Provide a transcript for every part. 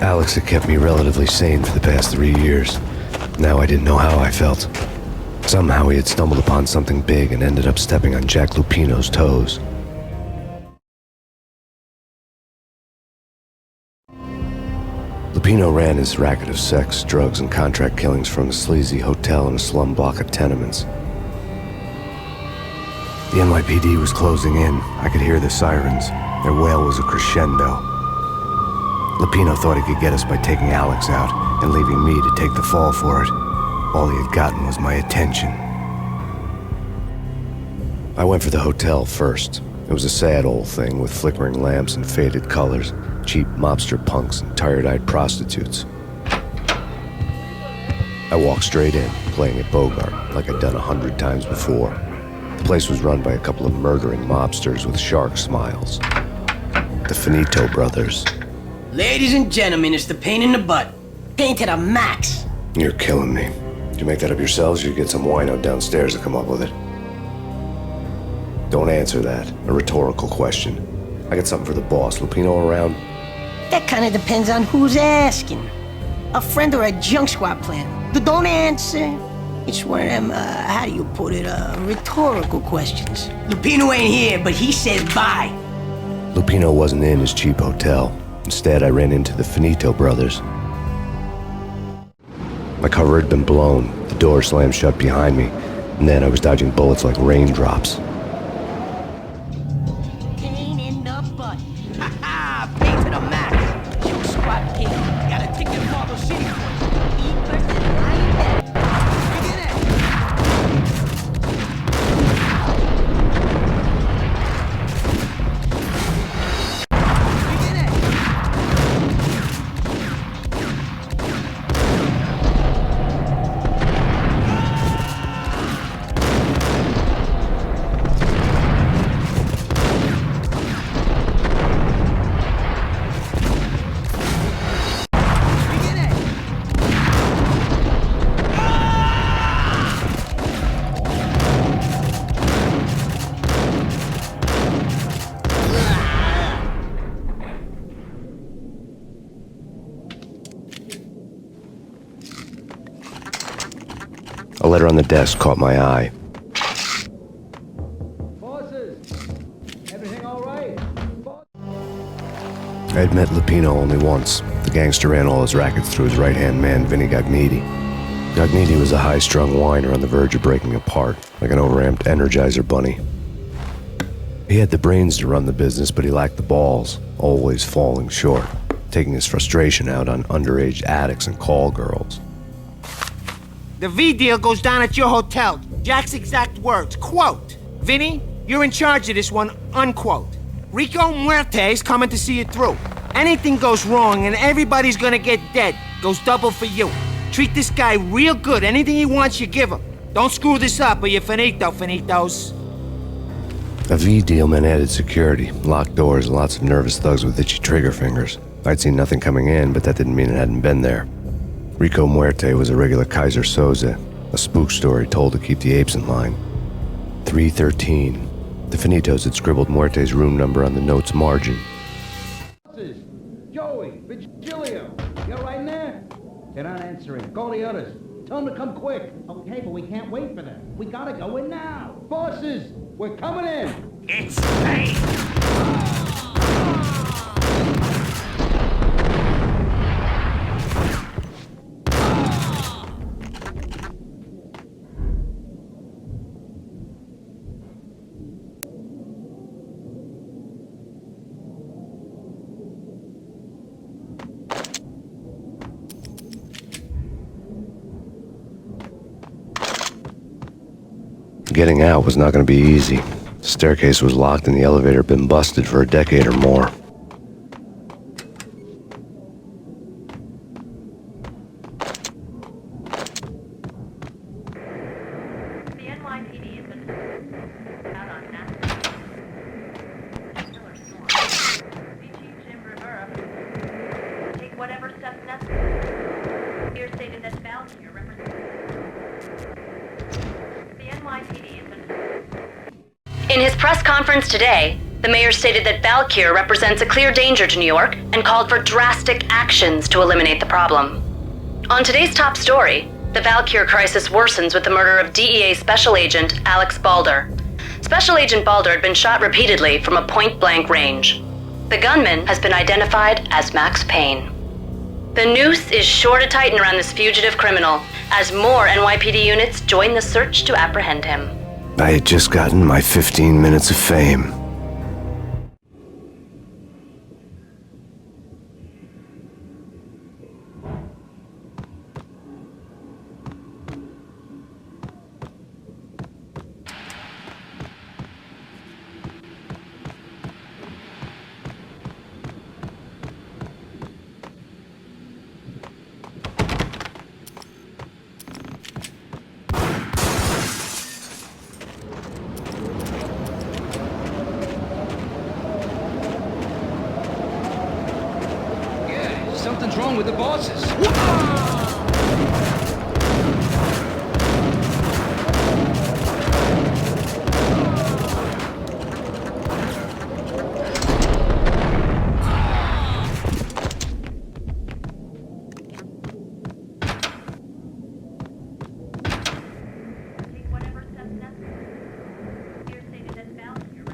Alex had kept me relatively sane for the past 3 years. Now I didn't know how I felt. Somehow he had stumbled upon something big and ended up stepping on Jack Lupino's toes. Lupino ran his racket of sex, drugs, and contract killings from a sleazy hotel in a slum block of tenements. The NYPD was closing in. I could hear the sirens. Their wail was a crescendo. Lupino thought he could get us by taking Alex out and leaving me to take the fall for it. All he had gotten was my attention. I went for the hotel first. It was a sad old thing with flickering lamps and faded colors, cheap mobster punks and tired-eyed prostitutes. I walked straight in, playing at Bogart, like I'd done 100 times before. The place was run by a couple of murdering mobsters with shark smiles. The Finito brothers. Ladies and gentlemen, it's the pain in the butt. Pain to the max. You're killing me. Did you make that up yourselves, or you get some wino downstairs to come up with it? Don't answer that. A rhetorical question. I got something for the boss. Lupino around? That kind of depends on who's asking. A friend or a junk squad plan. Don't answer. It's one of them, how do you put it, rhetorical questions. Lupino ain't here, but he says bye. Lupino wasn't in his cheap hotel. Instead, I ran into the Finito brothers. My cover had been blown. The door slammed shut behind me, and then I was dodging bullets like raindrops. Pain in the butt. Ha ha! Pain to the max. Junk squad kid. Got a ticket to Marble City for you. Eat versus line. Begin it. A letter on the desk caught my eye. Bosses, everything all right? I had met Lupino only once. The gangster ran all his rackets through his right-hand man, Vinny Gagniti. Gagniti was a high-strung whiner on the verge of breaking apart, like an overamped Energizer bunny. He had the brains to run the business, but he lacked the balls, always falling short, taking his frustration out on underage addicts and call girls. The V deal goes down at your hotel. Jack's exact words, quote, "Vinny, you're in charge of this one," unquote. Rico Muerte's coming to see it through. Anything goes wrong and everybody's gonna get dead. Goes double for you. Treat this guy real good. Anything he wants, you give him. Don't screw this up or you're finito, finitos. A V deal meant added security, locked doors, and lots of nervous thugs with itchy trigger fingers. I'd seen nothing coming in, but that didn't mean it hadn't been there. Rico Muerte was a regular Kaiser Soze, a spook story told to keep the apes in line. 313. The Finitos had scribbled Muerte's room number on the note's margin. Bosses, Joey, Virgilio, you all right in there? They're not answering. Call the others. Tell them to come quick. Okay, but we can't wait for them. We gotta go in now. Bosses, we're coming in. It's fate. Getting out was not going to be easy. The staircase was locked and the elevator had been busted for a decade or more. The NYPD has been out on that. Killer storm. Be Chief Jim Rivera. Take whatever steps necessary. Here stated that Valkyrie represents the NYPD has been. In his press conference today, The mayor stated that Valkyr represents a clear danger to New York and called for drastic actions to eliminate the problem. On today's top story, the Valkyr crisis worsens with the murder of DEA Special Agent Alex Balder. Special Agent Balder had been shot repeatedly from a point-blank range. The gunman has been identified as Max Payne. The noose is sure to tighten around this fugitive criminal as more NYPD units join the search to apprehend him. I had just gotten my 15 minutes of fame. Something's wrong with the bosses. Take whatever steps necessary. Here stated that Valkyr.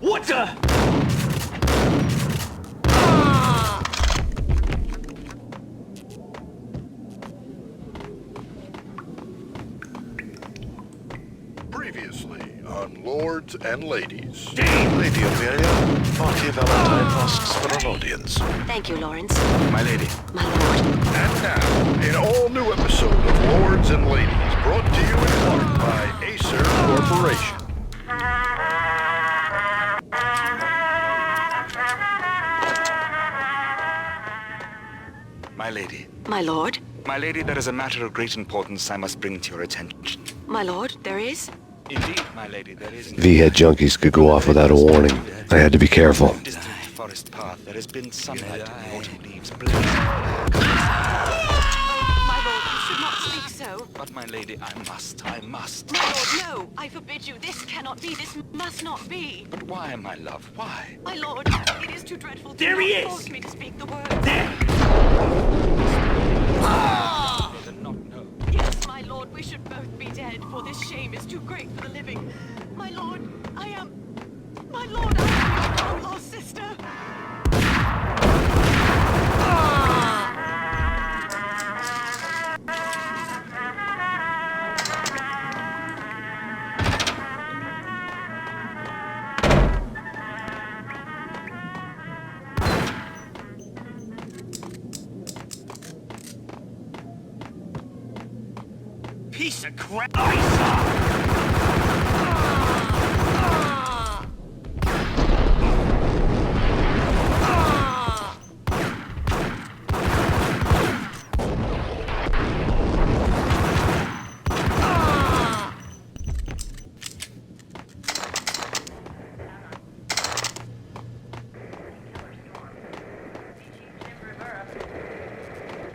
What the? Previously on Lords and Ladies. Lady Amelia, Party Valentine asks for an audience. Thank you, Lawrence. My lady. My lord. And now, an all-new episode of Lords and Ladies, brought to you in part by Acer Corporation. My lady. My lord. My lady, there is a matter of great importance I must bring to your attention. My lord, there is? Indeed, my lady, there is... V-head junkies could go off without a warning. I had to be careful. Distant forest path, there has been sunlight in the autumn leaves. My lord, you should not speak so. But my lady, I must. My lord, no! I forbid you. This cannot be. This must not be. But why, my love, why? My lord, it is too dreadful. Do There not he is! force me to speak the word. Rather not know. Yes, my lord, we should both be dead, for this shame is too great for the living. My lord, I am your long-lost sister. Piece of crap!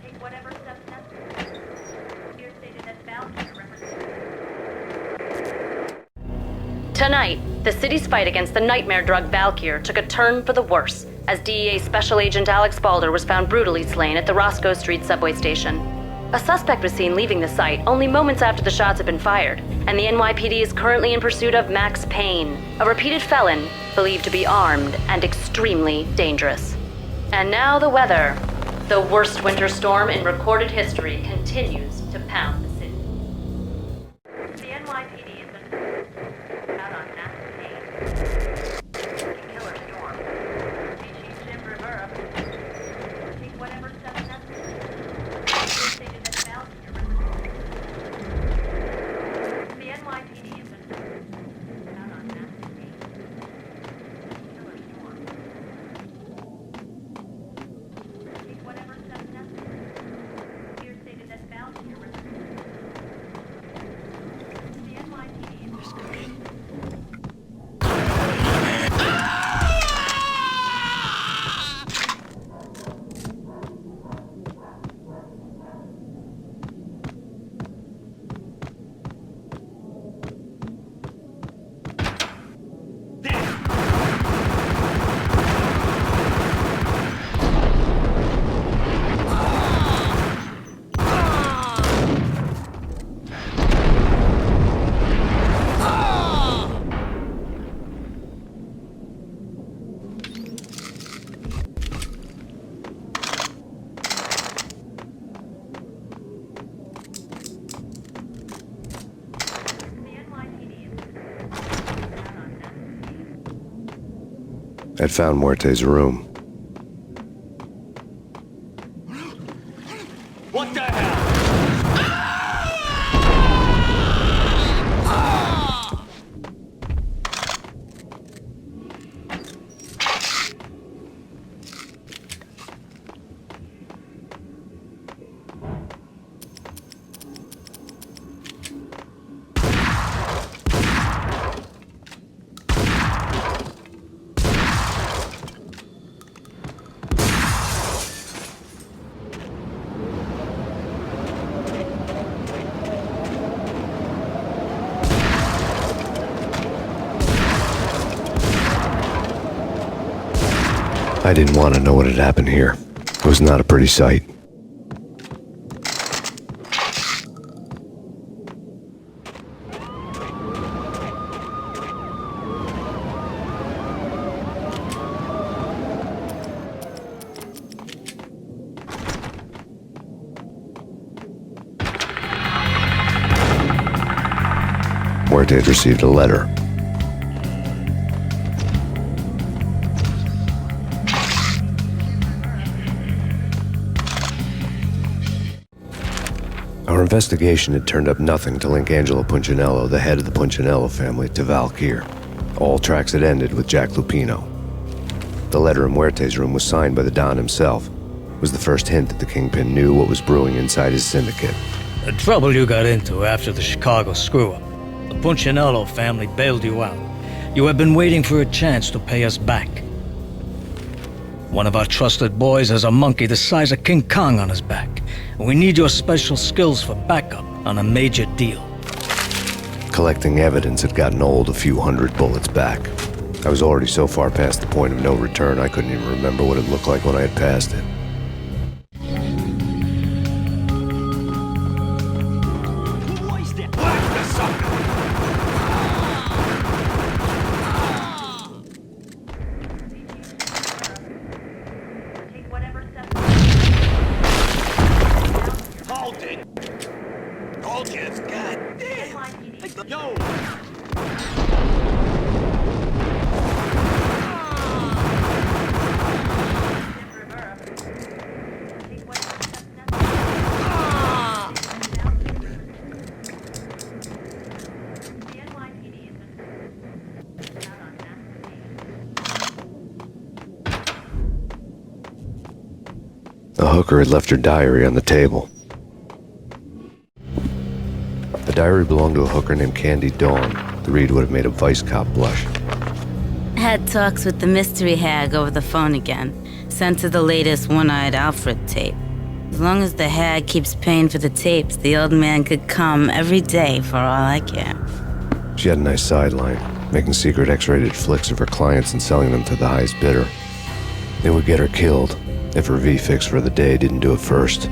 Take whatever steps necessary. Here stated that Valkyr represents. Tonight, the city's fight against the nightmare drug Valkyr took a turn for the worse as DEA Special Agent Alex Balder was found brutally slain at the Roscoe Street subway station. A suspect was seen leaving the site only moments after the shots had been fired, and the NYPD is currently in pursuit of Max Payne, a repeated felon believed to be armed and extremely dangerous. And now the weather. The worst winter storm in recorded history continues to pound the city. The NYPD has been out on Max Payne. Killer storm. Chief Jim Rivera. Take whatever steps necessary. Here stated that Valkyr represents. The NYPD has been out on Max Payne. Killer storm. Take whatever steps necessary. Here stated that Valkyr represents. I'd found Muerte's room. What the hell? I didn't want to know what had happened here. It was not a pretty sight. Muerte had received a letter. Our investigation had turned up nothing to link Angelo Punchinello, the head of the Punchinello family, to Valkyr. All tracks had ended with Jack Lupino. The letter in Muerte's room was signed by the Don himself. It was the first hint that the Kingpin knew what was brewing inside his syndicate. The trouble you got into after the Chicago screw-up. The Punchinello family bailed you out. You have been waiting for a chance to pay us back. One of our trusted boys has a monkey the size of King Kong on his back. And we need your special skills for backup on a major deal. Collecting evidence had gotten old a few hundred bullets back. I was already so far past the point of no return I couldn't even remember what it looked like when I had passed it. Take whatever steps Yo! The hooker had left her diary on the table. The diary belonged to a hooker named Candy Dawn. The read would have made a vice cop blush. Had talks with the mystery hag over the phone again. Sent her the latest One-Eyed Alfred tape. As long as the hag keeps paying for the tapes, the old man could come every day for all I care. She had a nice sideline, making secret X-rated flicks of her clients and selling them to the highest bidder. It would get her killed if her V-fix for the day didn't do it first.